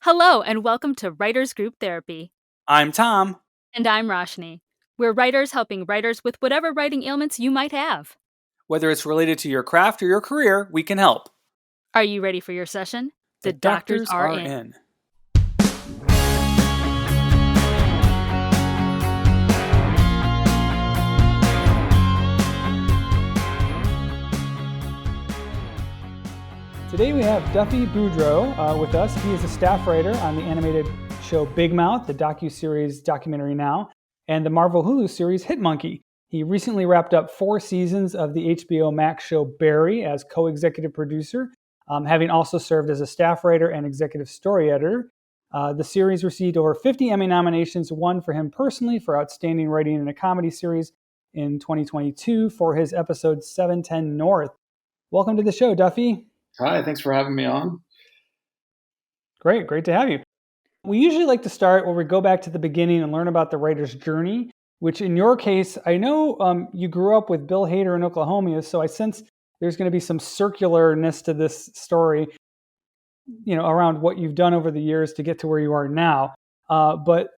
Hello, and welcome to Writers Group Therapy. I'm Tom. And I'm Roshni. We're writers helping writers with whatever writing ailments you might have. Whether it's related to your craft or your career, we can help. Are you ready for your session? The doctors are in. Today we have Duffy Boudreau with us. He is a staff writer on the animated show Big Mouth, the docuseries Documentary Now, and the Marvel Hulu series Hit Monkey. He recently wrapped up 4 seasons of the HBO Max show Barry as co-executive producer, having also served as a staff writer and executive story editor. The series received over 50 Emmy nominations, one for him personally for outstanding writing in a comedy series in 2022 for his episode 710 North. Welcome to the show, Duffy. Hi, thanks for having me on. Great to have you. We usually like to start where we go back to the beginning and learn about the writer's journey, which in your case, I know you grew up with Bill Hader in Oklahoma, so I sense there's going to be some circularness to this story, around what you've done over the years to get to where you are now. But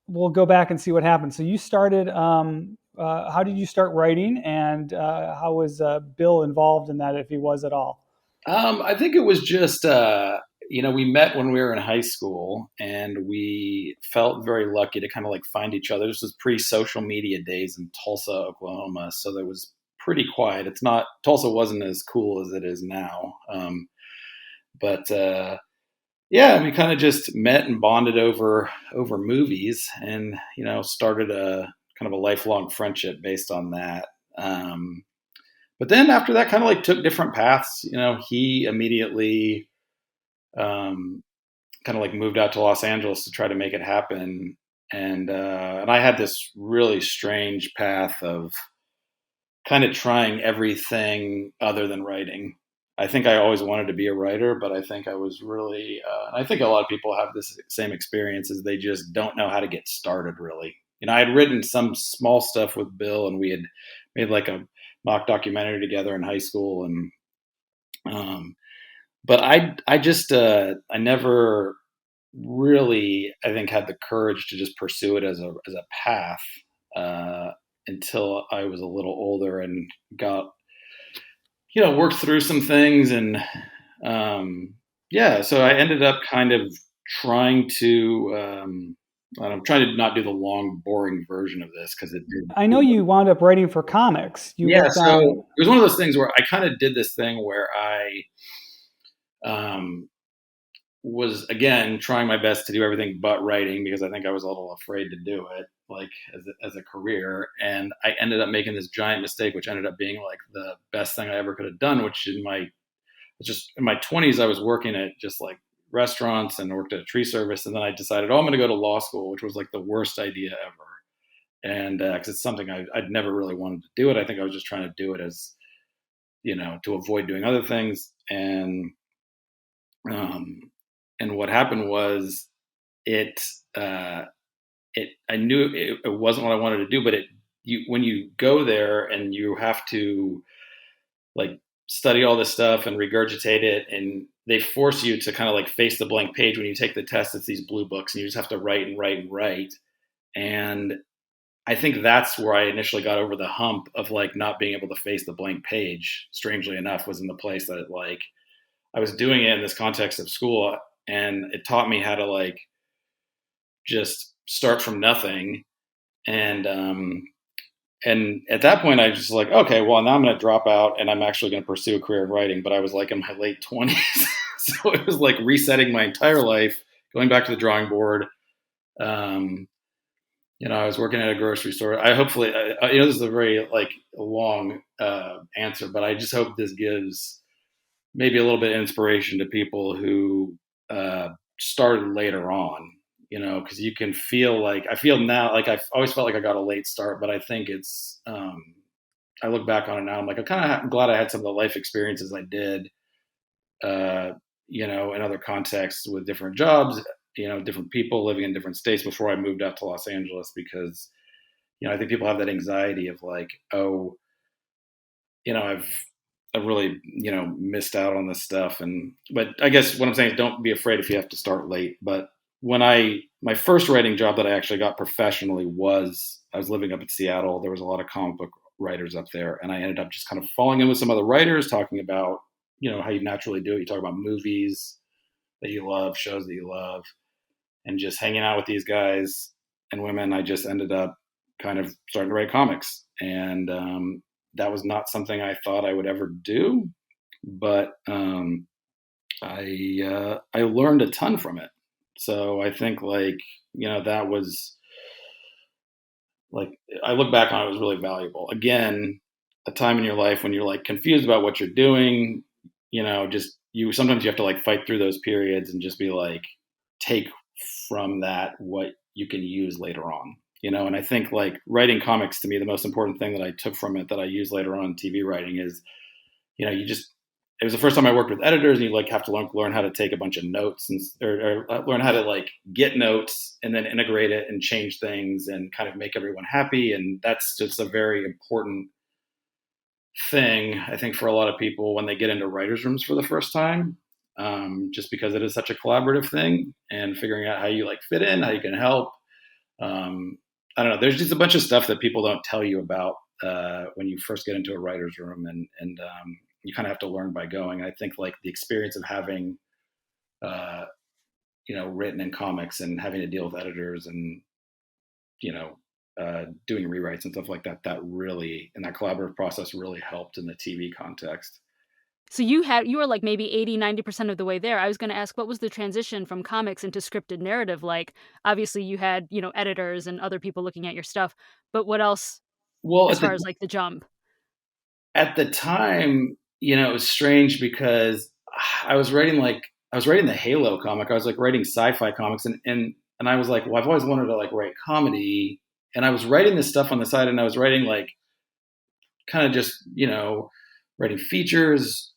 we'll go back and see what happened. So you started, how did you start writing, and how was Bill involved in that, if he was at all? I think it was just, we met when we were in high school, and we felt very lucky to kind of find each other. This was pre-social media days in Tulsa, Oklahoma, so that was pretty quiet. Tulsa wasn't as cool as it is now. But we kind of just met and bonded over movies, and, started a kind of a lifelong friendship based on that. But then after that, kind of took different paths. He immediately kind of moved out to Los Angeles to try to make it happen. And I had this really strange path of kind of trying everything other than writing. I think I always wanted to be a writer, but I think I was really, I think a lot of people have this same experience, is they just don't know how to get started, really. I had written some small stuff with Bill, and we had made a mock documentary together in high school, and but I just I never really, I think, had the courage to just pursue it as a path until I was a little older and got worked through some things, and so I ended up kind of trying to I'm trying to not do the long, boring version of this, because it did. I know you wound up writing for comics. So it was one of those things where I kind of did this thing where I was, again, trying my best to do everything but writing, because I think I was a little afraid to do it, as a career. And I ended up making this giant mistake, which ended up being the best thing I ever could have done, which in my 20s, I was working at just restaurants and worked at a tree service, and then I decided, I'm going to go to law school, which was the worst idea ever. And because it's something I'd never really wanted to do it. I think I was just trying to do it as, to avoid doing other things. And what happened was I knew it wasn't what I wanted to do, but when you go there and you have to study all this stuff and regurgitate it, and they force you to kind of face the blank page. When you take the test, it's these blue books, and you just have to write and write and write. And I think that's where I initially got over the hump of not being able to face the blank page. Strangely enough, was in the place that I was doing it in this context of school, and it taught me how to just start from nothing. And at that point, I just okay, well, now I'm going to drop out, and I'm actually going to pursue a career in writing. But I was in my late 20s. So it was resetting my entire life, going back to the drawing board. I was working at a grocery store. This is a very long answer, but I just hope this gives maybe a little bit of inspiration to people who started later on. Because you can feel I feel now, I've always felt I got a late start, but I think it's, I look back on it now, I'm glad I had some of the life experiences I did, in other contexts with different jobs, different people living in different states before I moved out to Los Angeles, because, I think people have that anxiety of I've I've really, missed out on this stuff. But I guess what I'm saying is don't be afraid if you have to start late. But my first writing job that I actually got professionally was, I was living up in Seattle. There was a lot of comic book writers up there. And I ended up just kind of falling in with some other writers, talking about, how you naturally do it. You talk about movies that you love, shows that you love, and just hanging out with these guys and women. I just ended up kind of starting to write comics. And that was not something I thought I would ever do, but I learned a ton from it. So I think that was like, I look back on it, was really valuable. Again, a time in your life when you're like confused about what you're doing, just sometimes you have to like fight through those periods and just be like, take from that what you can use later on. And I think like writing comics, to me, the most important thing that I took from it that I use later on in TV writing is, it was the first time I worked with editors, and you like have to learn how to take a bunch of notes or learn how to like get notes and then integrate it and change things and kind of make everyone happy. And that's just a very important thing, I think, for a lot of people when they get into writers' rooms for the first time, just because it is such a collaborative thing, and figuring out how you like fit in, how you can help. I don't know. There's just a bunch of stuff that people don't tell you about when you first get into a writer's room, and you kind of have to learn by going. I think like the experience of having, written in comics and having to deal with editors and, doing rewrites and stuff like that, that really, and that collaborative process really helped in the TV context. So you were like maybe 80-90% of the way there. I was going to ask, what was the transition from comics into scripted narrative like? Obviously, you had, editors and other people looking at your stuff, but what else Well, as far as like the jump? at the time, it was strange because I was writing the Halo comic. I was like writing sci-fi comics, and I was like, well, I've always wanted to like write comedy, and I was writing this stuff on the side, and I was writing like kind of just writing features,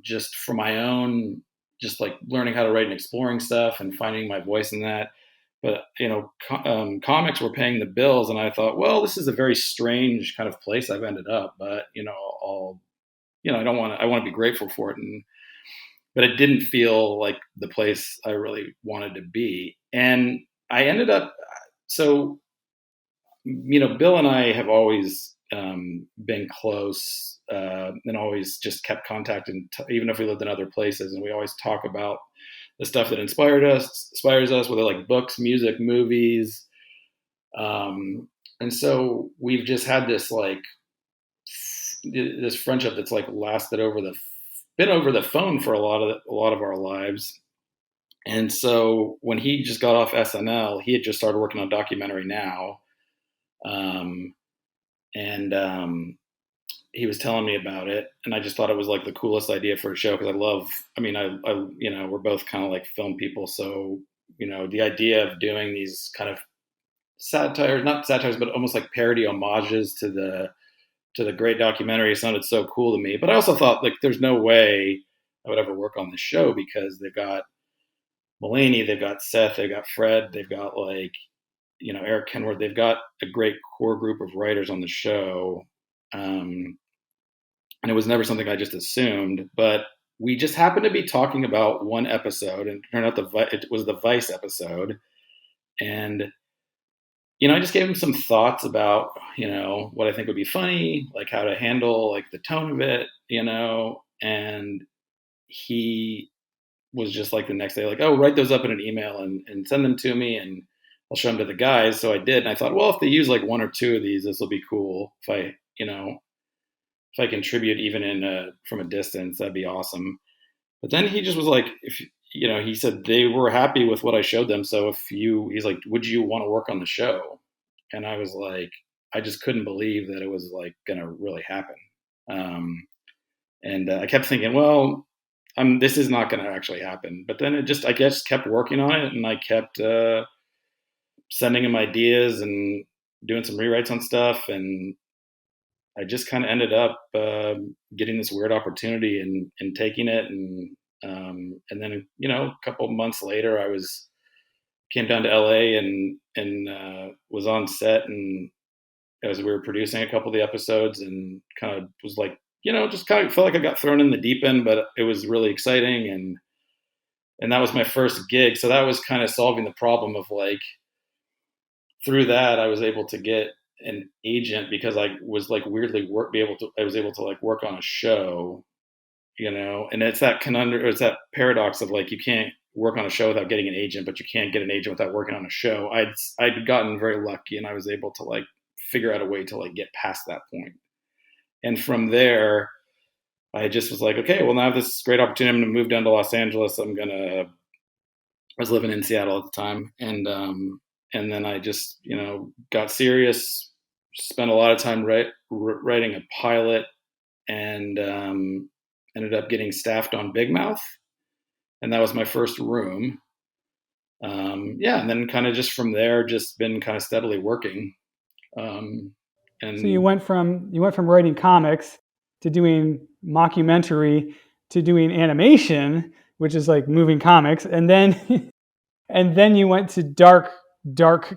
just for my own, just like learning how to write and exploring stuff and finding my voice in that. But comics were paying the bills, and I thought, well, this is a very strange kind of place I've ended up. But I want to be grateful for it, but it didn't feel like the place I really wanted to be. And I ended up, so Bill and I have always been close, and always just kept contact, and even if we lived in other places, and we always talk about the stuff that inspires us, whether like books, music, movies. And so we've just had this friendship that's like lasted been over the phone for a lot of our lives. And so when he just got off SNL, he had just started working on Documentary Now. And he was telling me about it, and I just thought it was like the coolest idea for a show, because we're both kind of like film people, so the idea of doing these kind of not satires, but almost like parody homages to the great documentary sounded so cool to me. But I also thought like there's no way I would ever work on this show, because they've got Mulaney, they've got Seth, they've got Fred, they've got like Eric Kenworth, they've got a great core group of writers on the show. And it was never something I just assumed, but we just happened to be talking about one episode, and it turned out it was the Vice episode. And, I just gave him some thoughts about, what I think would be funny, like how to handle like the tone of it, and he was just like the next day, like, oh, write those up in an email and send them to me, and I'll show them to the guys. So I did. And I thought, well, if they use like one or two of these, this will be cool. If I contribute even from a distance, that'd be awesome. But then he just was like, he said they were happy with what I showed them. So he's like, would you want to work on the show? And I was like, I just couldn't believe that it was like going to really happen. And I kept thinking, well, this is not going to actually happen. But then I guess kept working on it, and I kept sending him ideas and doing some rewrites on stuff. And I just kind of ended up getting this weird opportunity and taking it. And then, a couple of months later, came down to LA and was on set, and as we were producing a couple of the episodes, and kind of was like just kind of felt like I got thrown in the deep end, but it was really exciting, and that was my first gig. So that was kind of solving the problem of like through that I was able to get an agent because I was like weirdly I was able to like work on a show, and it's that conundrum, it's that paradox of like you can't work on a show without getting an agent, but you can't get an agent without working on a show. I'd gotten very lucky, and I was able to like figure out a way to like get past that point. And from there, I just was like, okay, well now I have this great opportunity. I'm going to move down to Los Angeles. I was living in Seattle at the time, and then I just got serious. Spent a lot of time writing a pilot, and ended up getting staffed on Big Mouth, and that was my first room. Yeah, and then kind of just from there, just been kind of steadily working. Um, So you and went from writing comics to doing mockumentary to doing animation, which is like moving comics, and then and then you went to dark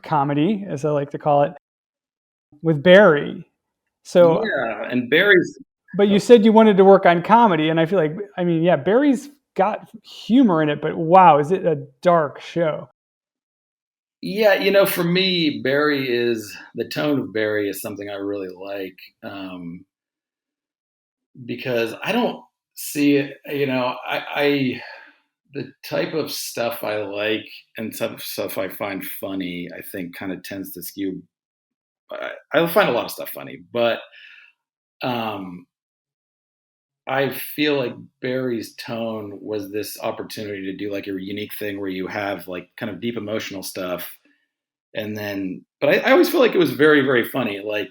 comedy, as I like to call it, with Barry. So, yeah, and Barry's. but you said you wanted to work on comedy, and I feel like, I mean, yeah, Barry's got humor in it, but wow, is it a dark show? Yeah, for me, the tone of Barry is something I really like, because I don't see it. The type of stuff I like and stuff I find funny, I think, kind of tends to skew. I find a lot of stuff funny, but um, I feel like Barry's tone was this opportunity to do like a unique thing where you have like kind of deep emotional stuff, and then but I always feel like it was very very funny. Like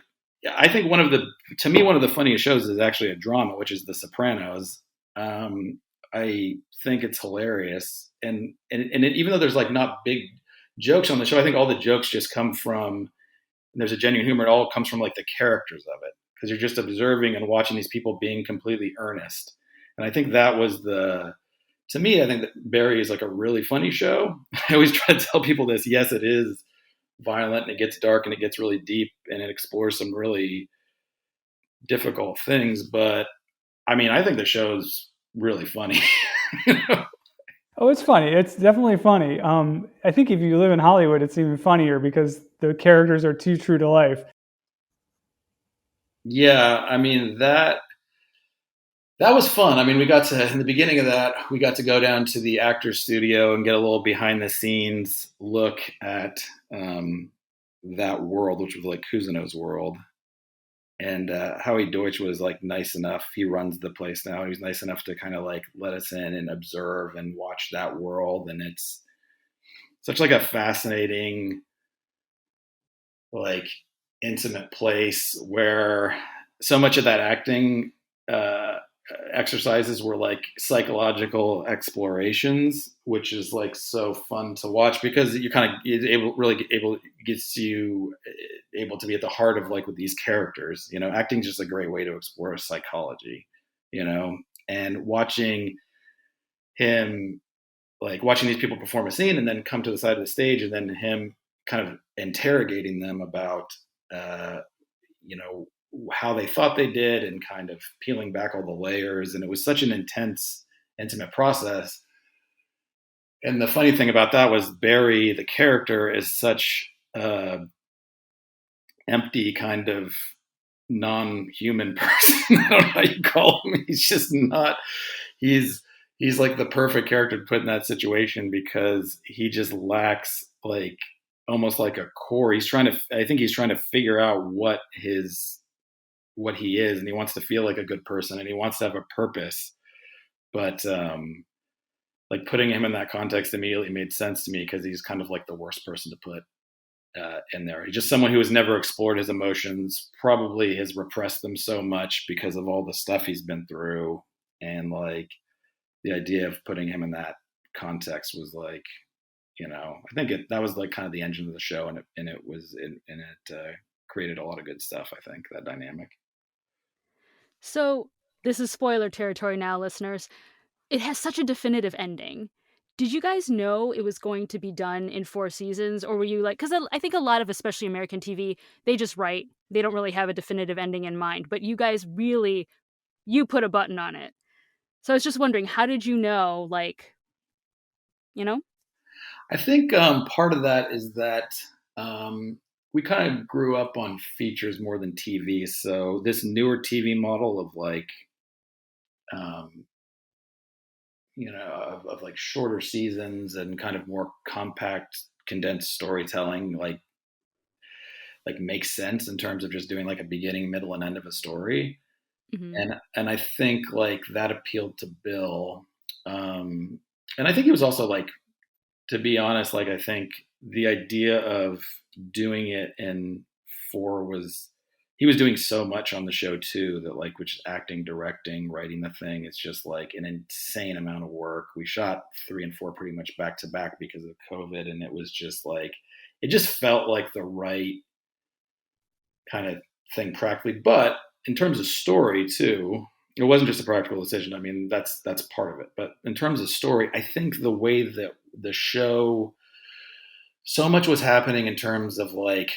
I think one of the funniest shows is actually a drama, which is The Sopranos. I think it's hilarious, even though there's like not big jokes on the show, I think all the jokes just come from, and there's a genuine humor. It all comes from like the characters of it, because you're just observing and watching these people being completely earnest. And I think that was to me, I think that Barry is like a really funny show. I always try to tell people this. Yes, it is violent and it gets dark and it gets really deep and it explores some really difficult things. But I mean, I think the show's really funny. you know? Oh, it's funny. It's definitely funny. I think if you live in Hollywood, it's even funnier because the characters are too true to life. Yeah, I mean that was fun. I mean, we got to in the beginning of that, we got to go down to the actor's studio and get a little behind the scenes look at that world, which was like Cousineau's world. And Howie Deutsch was like nice enough. He runs the place now. He was nice enough to kind of like let us in and observe and watch that world. And it's such like a fascinating, like intimate place where so much of that acting uh, exercises were like psychological explorations, which is like so fun to watch because you kind of able gets you able to be at the heart of like with these characters. Acting is just a great way to explore psychology. You know, and him watching these people perform a scene and then come to the side of the stage and then him kind of interrogating them about uh, you know how they thought they did and kind of peeling back all the layers, and it was such an intense intimate process. And the funny thing about that was Barry the character is such empty kind of non-human person. I don't know how you call him. He's just not. He's like the perfect character to put in that situation because he just lacks like almost like a core. I think he's trying to figure out what he is, and he wants to feel like a good person and he wants to have a purpose. But like putting him in that context immediately made sense to me because he's kind of like the worst person to put in there. He's just someone who has never explored his emotions, probably has repressed them so much because of all the stuff he's been through. And like the idea of putting him in that context was like, I think that was like kind of the engine of the show, and it created a lot of good stuff. I think that dynamic. So, this is spoiler territory now, listeners. It has such a definitive ending. Did you guys know it was going to be done in 4 seasons, or were you like, cuz I think a lot of especially American TV, they just write. They don't really have a definitive ending in mind, but you guys really you put a button on it. So I was just wondering, how did you know, like, you know? I think part of that is that we kind of grew up on features more than TV. So this newer TV model of like, um, of like shorter seasons and kind of more compact, condensed storytelling, like makes sense in terms of just doing like a beginning, middle, and end of a story. Mhm. And I think like that appealed to Bill. Um, and I think he was also like, to be honest, like I think the idea of doing it in four was he was doing so much on the show too that like which is acting, directing, writing the thing. It's just like an insane amount of work. We shot three and four pretty much back to back because of COVID, and it was just like it just felt like the right kind of thing practically. But in terms of story too, it wasn't just a practical decision. I mean, that's part of it. But in terms of story, I think the way that the show so much was happening in terms of like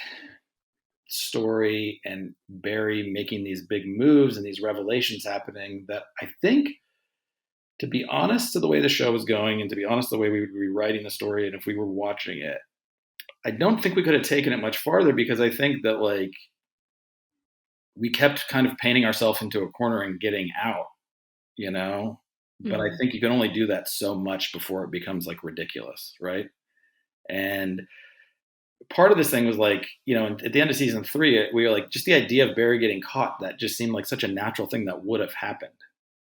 story and Barry making these big moves and these revelations happening that I think, to be honest, to the way the show was going and to be honest, the way we would be writing the story and if we were watching it, I don't think we could have taken it much farther because I think that like we kept kind of painting ourselves into a corner and getting out, you know? But I Mhm. think you can only do that so much before it becomes like ridiculous, right? And part of this thing was like, at the end of season three, we were like, just the idea of Barry getting caught, that just seemed like such a natural thing that would have happened,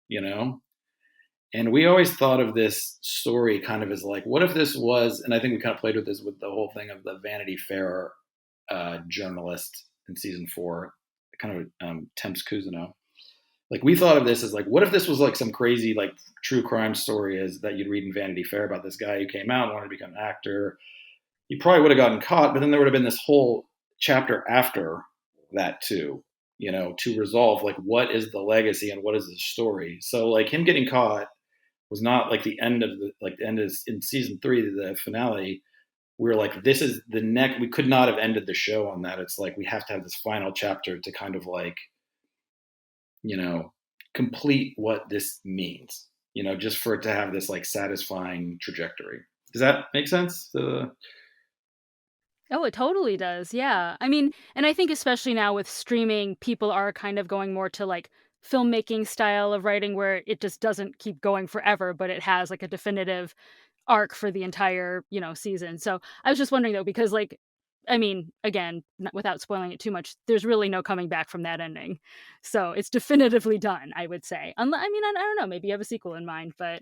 you know? And we always thought of this story kind of as like, what if this was, and I think we kind of played with this with the whole thing of the Vanity Fair journalist in season four, kind of Temps Cousineau. Like we thought of this as like, what if this was like some crazy like true crime story is that you'd read in Vanity Fair about this guy who came out and wanted to become an actor. He probably would have gotten caught, but then there would have been this whole chapter after that too, to resolve like what is the legacy and what is the story. So like him getting caught was not like the end of the end is in season three, the finale. We were like, this is the next. We could not have ended the show on that. It's like we have to have this final chapter to kind of like, you know, complete what this means. Just for it to have this like satisfying trajectory. Does that make sense? Oh, it totally does, yeah. I mean, and I think especially now with streaming, people are kind of going more to, like, filmmaking style of writing where it just doesn't keep going forever, but it has, like, a definitive arc for the entire, season. So, I was just wondering, though, because, like, I mean, again, without spoiling it too much, there's really no coming back from that ending. So, it's definitively done, I would say. I mean, I don't know, maybe you have a sequel in mind, but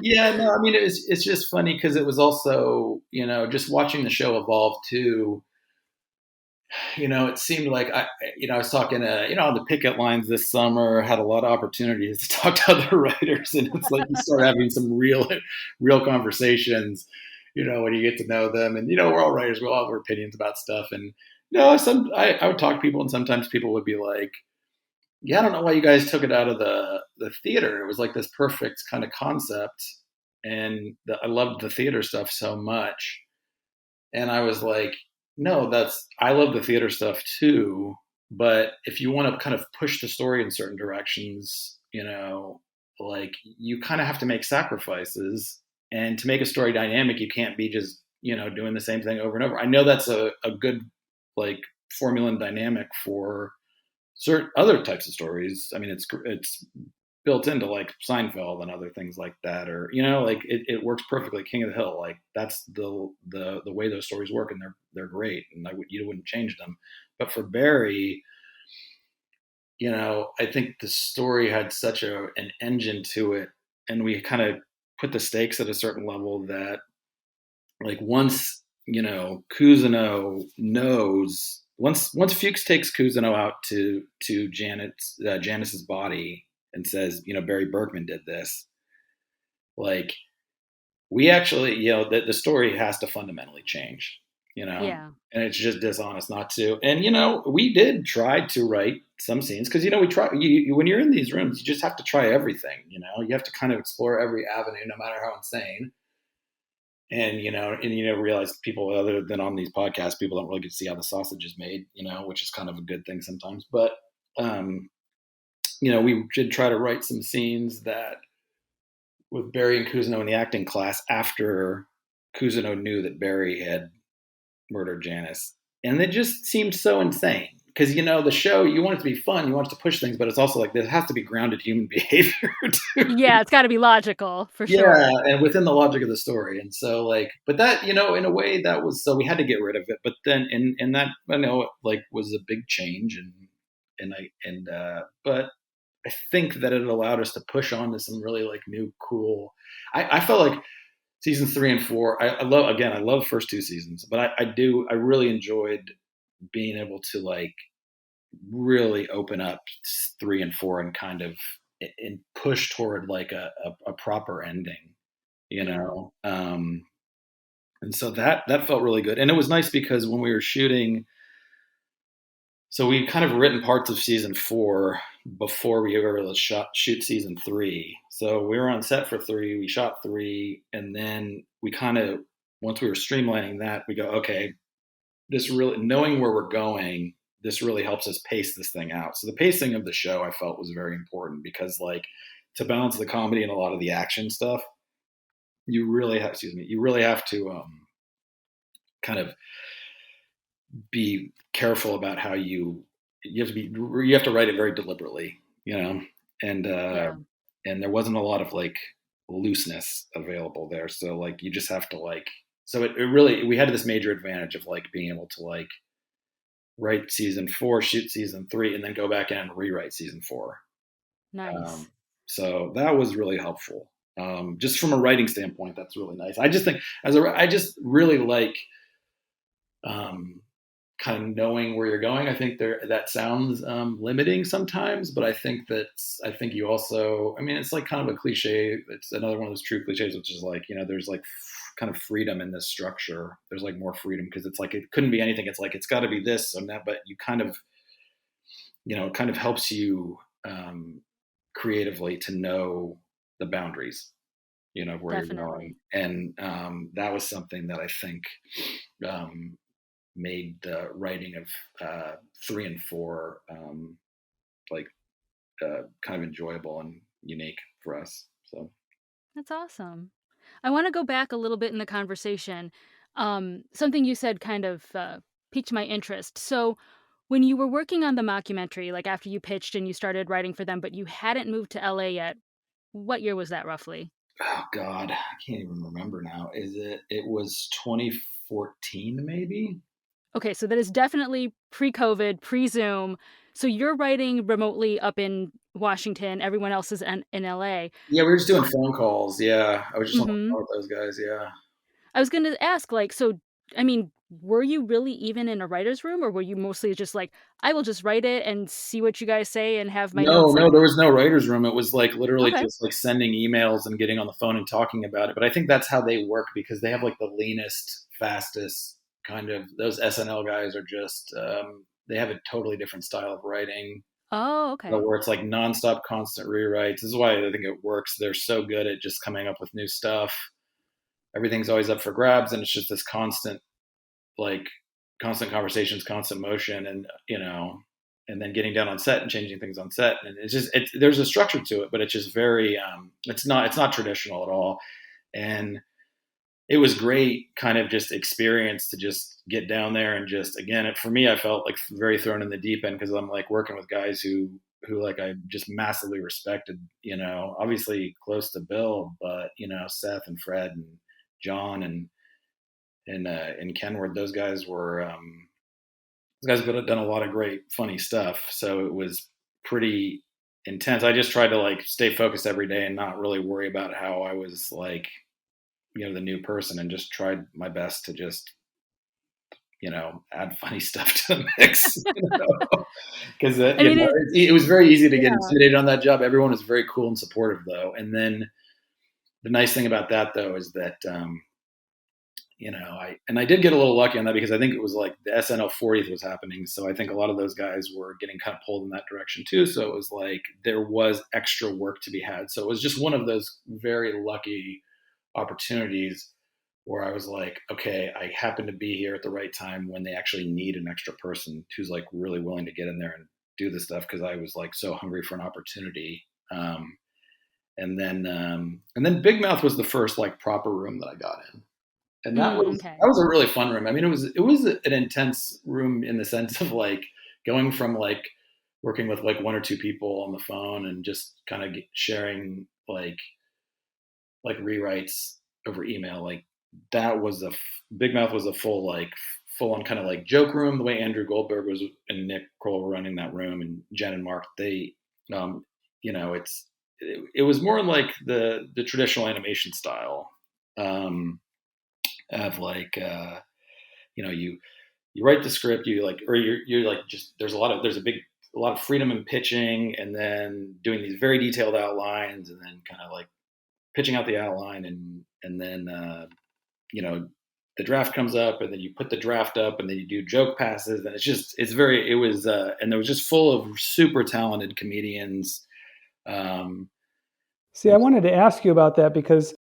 Yeah, no, I mean it's just funny because it was also just watching the show evolve too. It seemed like I was talking to on the picket lines this summer, had a lot of opportunities to talk to other writers, and it's like you start having some real conversations. When you get to know them, and we're all writers, we all have our opinions about stuff, and I would talk to people, and sometimes people would be like, yeah, I don't know why you guys took it out of the theater. It was like this perfect kind of concept, and I loved the theater stuff so much. And I was like, no, I love the theater stuff too. But if you want to kind of push the story in certain directions, like you kind of have to make sacrifices. And to make a story dynamic, you can't be just doing the same thing over and over. I know that's a good like formula and dynamic for certain other types of stories. I mean, it's built into like Seinfeld and other things like that, or like it works perfectly. King of the Hill, like that's the way those stories work, and they're great, and you wouldn't change them. But for Barry, I think the story had such an engine to it, and we kind of put the stakes at a certain level that like once Cousineau knows once Fuchs takes Cousineau out to Janice's body and says Barry Berkman did this, like we actually the story has to fundamentally change, yeah. and it's just dishonest not to. And we did try to write some scenes because we try when you're in these rooms you just have to try everything. You have to kind of explore every avenue no matter how insane. And realize people other than on these podcasts, people don't really get to see how the sausage is made, which is kind of a good thing sometimes. But we did try to write some scenes that with Barry and Cousineau in the acting class after Cousineau knew that Barry had murdered Janice. And it just seemed so insane. Because, the show, you want it to be fun, you want it to push things, but it's also like, there has to be grounded human behavior too. Yeah, it's got to be logical for Yeah, sure. and within the logic of the story. And so, but that, in a way, that was, so we had to get rid of it. But then, in that, was a big change. But I think that it allowed us to push on to some really new, cool. I felt like seasons 3 and 4. I love the first 2 seasons, but I really enjoyed being able to really open up 3 and 4 and kind of and push toward a proper ending, you Yeah. know. And so that felt really good, and it was nice because when we were shooting, so we kind of written parts of season 4 before we were able to shoot season 3. So we were on set for 3, we shot 3, and then we kind of, once we were streamlining that, we go, okay, this really, knowing where we're going, this really helps us pace this thing out. So the pacing of the show I felt was very important because to balance the comedy and a lot of the action stuff, you really have to kind of be careful about how you have to write it very deliberately, and Yeah. and there wasn't a lot of looseness available there. So you just have to so it really, we had this major advantage of being able to write season 4, shoot season 3, and then go back in and rewrite season 4. Nice. Um, so that was really helpful. Just from a writing standpoint, that's really nice. I just think I just really um, kind of knowing where you're going. I think that sounds limiting sometimes, but I think you also, I mean, it's kind of a cliche. It's another one of those true cliches, which is there's kind of freedom in this structure. There's more freedom because it's it couldn't be anything. It's it's got to be this and that, but you kind of, it kind of helps you creatively to know the boundaries, of where you're going. Definitely. And that was something that I think um, made the writing of 3 and 4 like kind of enjoyable and unique for us. So That's awesome. I want to go back a little bit in the conversation. Something you said kind of piqued my interest. So, when you were working on the mockumentary, like after you pitched and you started writing for them, but you hadn't moved to LA yet, what year was that roughly? oh god, I can't even remember now. It was 2014 maybe. Okay, so that is definitely pre-COVID, pre-Zoom. So you're writing remotely up in Washington, everyone else is in LA. Yeah, we were just doing phone calls. Yeah, I was just on the Mhm. phone with those guys. Yeah. I was gonna ask, so, I mean, were you really even in a writer's room, or were you mostly just like, "I will just write it and see what you guys say and have my No, notes," no, there was no writer's room. It was literally Okay. just sending emails and getting on the phone and talking about it. But I think that's how they work because they have the leanest, fastest kind of, those SNL guys are just they have a totally different style of writing, Oh, okay. where it's nonstop, constant rewrites. This is why I think it works. They're so good at just coming up with new stuff. Everything's always up for grabs, and it's just this like constant conversations, constant motion, and and then getting down on set and changing things on set. And there's a structure to it, but it's just very it's not traditional at all. And it was great kind of just experience to just get down there and just, again, for me, I felt very thrown in the deep end because I'm working with guys who I just massively respected, obviously close to Bill, but Seth and Fred and John and Kenward, those guys have done a lot of great funny stuff. So it was pretty intense. I just tried to stay focused every day and not really worry about how I was the new person, and just tried my best to just add funny stuff to the mix. Because I mean, it was very easy to get yeah. intimidated on that job. Everyone was very cool and supportive though. And then the nice thing about that though is that I did get a little lucky on that because I think it was the SNL 40th was happening, so I think a lot of those guys were getting kind of pulled in that direction too. So it was there was extra work to be had. So it was just one of those very lucky opportunities where I was okay, I happen to be here at the right time when they actually need an extra person who's really willing to get in there do this stuff because I was like so hungry for an opportunity. And then Big Mouth was the first like proper room that I got in, and Okay. that was a really fun room. I mean, it was an intense room in the sense of like going from like working with like one or two people on the phone and just kind of sharing like rewrites over email. Like that was Big Mouth was a full on kind of like joke room. The way Andrew Goldberg was and Nick Kroll were running that room, and Jen and Mark, they, you know, it was more like the traditional animation style, of like, you write the script, you like, or you're like, just there's a lot of freedom in pitching, and then doing these very detailed outlines, and then kind of like pitching out the outline, and then the draft comes up, and then you put the draft up, and then you do joke passes, and and it was just full of super talented comedians. Um, See, I wanted to ask you about that because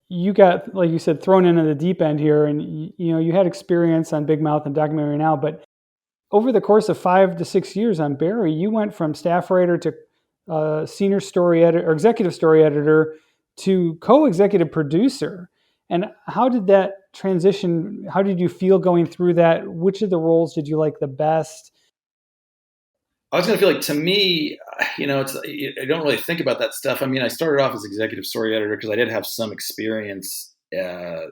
you got, like you said, thrown into the deep end here, and you had experience on Big Mouth and Documentary Now, but over the course of 5 to 6 years on Barry, you went from staff writer to senior story editor or executive story editor to co-executive producer. And how did that transition? How did you feel going through that? Which of the roles did you like the best? I was gonna feel like, to me, I don't really think about that stuff. I mean, I started off as executive story editor because I did have some experience, in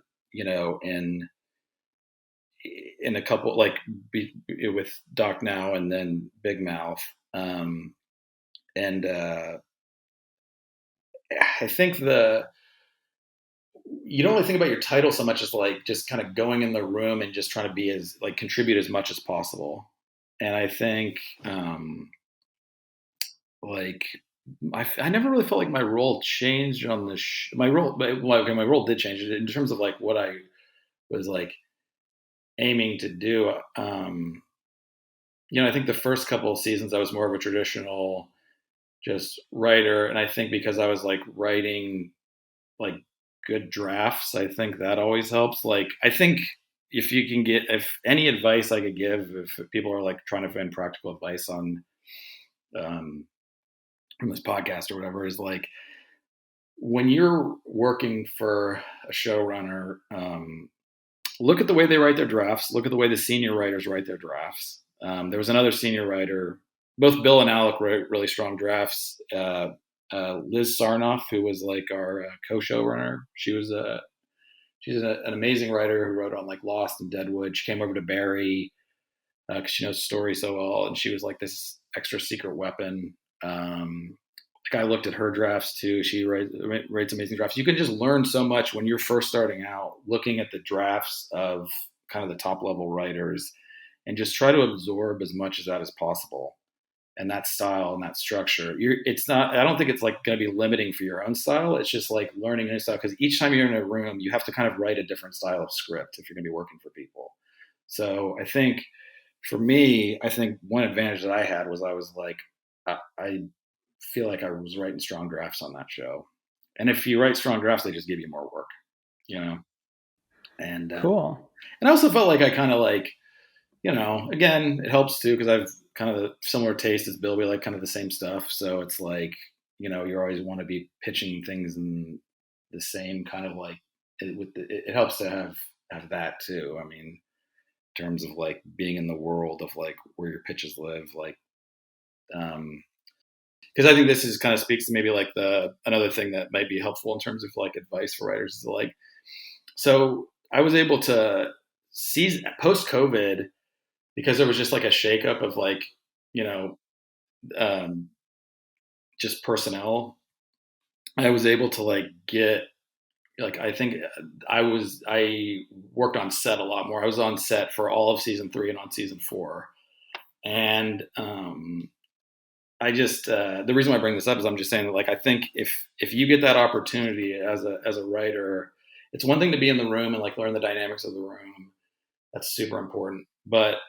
a couple with Doc Now and then Big Mouth, and I think you don't really think about your title so much as like just kind of going in the room and just trying to be as like contribute as much as possible. And I think, like I never really felt like my role changed on my role, but well, okay, my role did change in terms of like what I was like aiming to do. I think the first couple of seasons I was more of a traditional just writer, and I think because I was like writing like good drafts, I think that always helps. Like I think if any advice I could give, if people are like trying to find practical advice on um, from this podcast or whatever, is like when you're working for a showrunner, look at the way they write their drafts. Look at the way the senior writers write their drafts. There was another senior writer. Both Bill and Alec wrote really strong drafts. Liz Sarnoff, who was like our co-showrunner, she's an amazing writer who wrote on like Lost and Deadwood. She came over to Barry because she knows the story so well, and she was like this extra secret weapon. Like I looked at her drafts too. She writes amazing drafts. You can just learn so much when you're first starting out, looking at the drafts of kind of the top level writers, and just try to absorb as much of that as possible. And that style and that structure, it's not. I don't think it's like going to be limiting for your own style. It's just like learning a new style, because each time you're in a room, you have to kind of write a different style of script if you're going to be working for people. So I think for me, I think one advantage that I had was I was like, I feel like I was writing strong drafts on that show. And if you write strong drafts, they just give you more work, you know? And, Cool. and I also felt like I kind of like, again, it helps too, because I've kind of a similar taste as Bill. We like kind of the same stuff. So it's like, you always want to be pitching things in the same kind of like, it helps to have that too. I mean, in terms of like being in the world of like where your pitches live, like, because I think this is kind of speaks to maybe like another thing that might be helpful in terms of like advice for writers is like, so I was able to see post COVID, because there was just like a shakeup of like, you know, um, just personnel. I was able to like get, like, I think I worked on set a lot more. I was on set for all of season 3 and on season 4. And, I just the reason why I bring this up is I'm just saying that like I think if you get that opportunity as a writer, it's one thing to be in the room and like learn the dynamics of the room. That's super important, but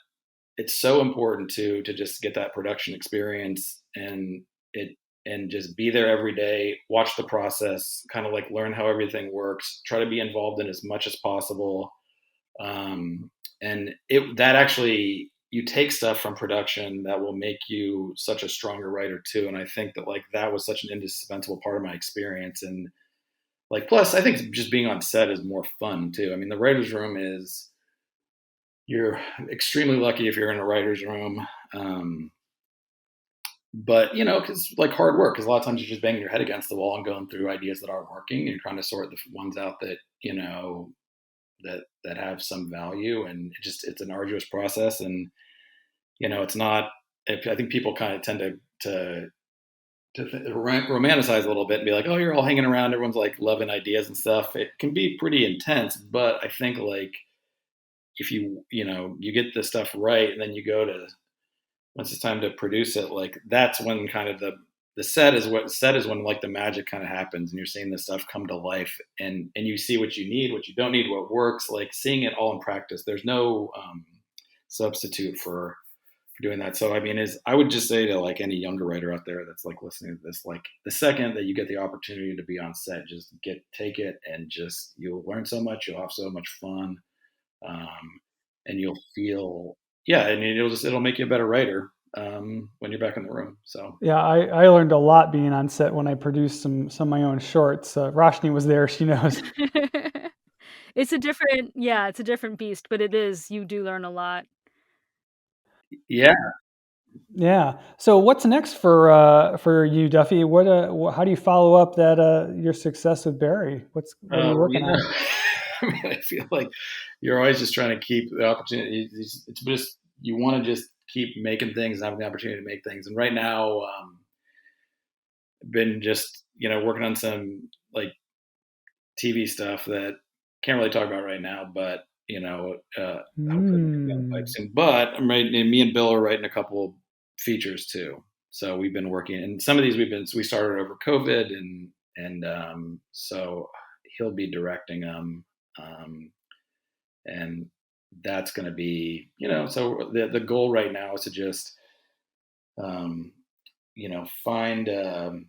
it's so important to just get that production experience and just be there every day, watch the process, kind of like learn how everything works, try to be involved in as much as possible. And that actually you take stuff from production that will make you such a stronger writer too. And I think that like that was such an indispensable part of my experience. And like, plus I think just being on set is more fun too. I mean, the writer's room is, you're extremely lucky if you're in a writer's room. But because like hard work, because a lot of times you're just banging your head against the wall and going through ideas that aren't working, and you're trying to sort the ones out that that have some value, and it's an arduous process. And it's not. I think people kind of tend to romanticize a little bit and be like, oh, you're all hanging around, everyone's like loving ideas and stuff. It can be pretty intense, but I think like if you get the stuff right, and then you go to, once it's time to produce it, like that's when kind of the set is when like the magic kind of happens, and you're seeing this stuff come to life, and you see what you need, what you don't need, what works, like seeing it all in practice. There's no substitute for doing that. So I mean, I would just say to like any younger writer out there that's like listening to this, like the second that you get the opportunity to be on set, just take it, and just you'll learn so much, you'll have so much fun, and you'll feel, yeah, and it'll make you a better writer when you're back in the room. So Yeah, I learned a lot being on set when I produced some of my own shorts. Roshni was there; she knows. It's a different beast, but you do learn a lot. yeah. Yeah. So what's next for you, Duffy? How do you follow up your success with Barry? What are you working on? I mean, I feel like you're always just trying to keep the opportunity. It's just, you want to just keep making things and having the opportunity to make things. And right now, been just working on some like TV stuff that can't really talk about right now, but hopefully on the pipe soon. But I'm writing, me and Bill are writing a couple features too. So we've been working, and some of these we started over COVID, and so he'll be directing them, and that's going to be So the goal right now is to just find the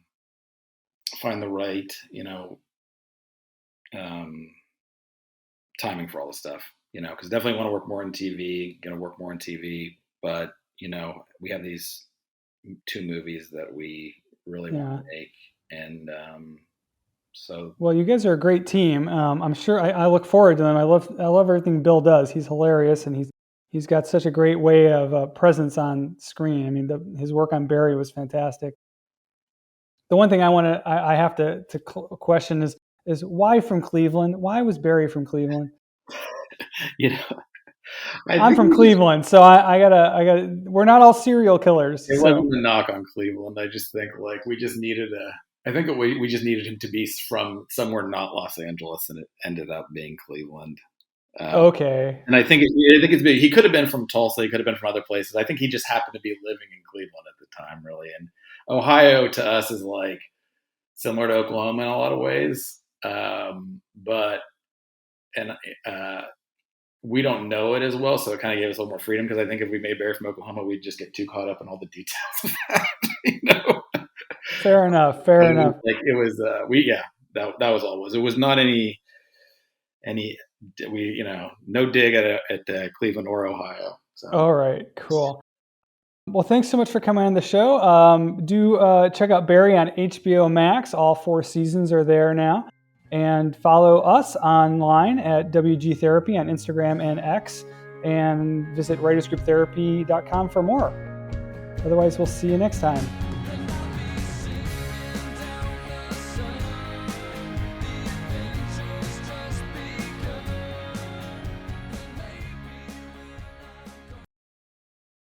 right timing for all the stuff, because definitely want to work more in TV, going to work more in TV, but we have these 2 movies that we really want to make, and so. Well, you guys are a great team. I'm sure I look forward to them. I love everything Bill does. He's hilarious, and he's got such a great way of presence on screen. I mean, his work on Barry was fantastic. The one thing I have to question is why from Cleveland? Why was Barry from Cleveland? I'm from Cleveland, so I gotta. We're not all serial killers. It wasn't a knock on Cleveland. I just think like we just needed we just needed him to be from somewhere not Los Angeles, and it ended up being Cleveland. Okay. And I think it's big. He could have been from Tulsa. He could have been from other places. I think he just happened to be living in Cleveland at the time, really. And Ohio to us is like similar to Oklahoma in a lot of ways, but we don't know it as well, so it kind of gave us a little more freedom, because I think if we made Barry from Oklahoma, we'd just get too caught up in all the details of that. Fair enough. Like it was, that was all it was. It was not any no dig at Cleveland or Ohio. So. All right, cool. Well, thanks so much for coming on the show. Do check out Barry on HBO Max. All 4 seasons are there now. And follow us online at WG Therapy on Instagram and X, and visit writersgrouptherapy.com for more. Otherwise, we'll see you next time.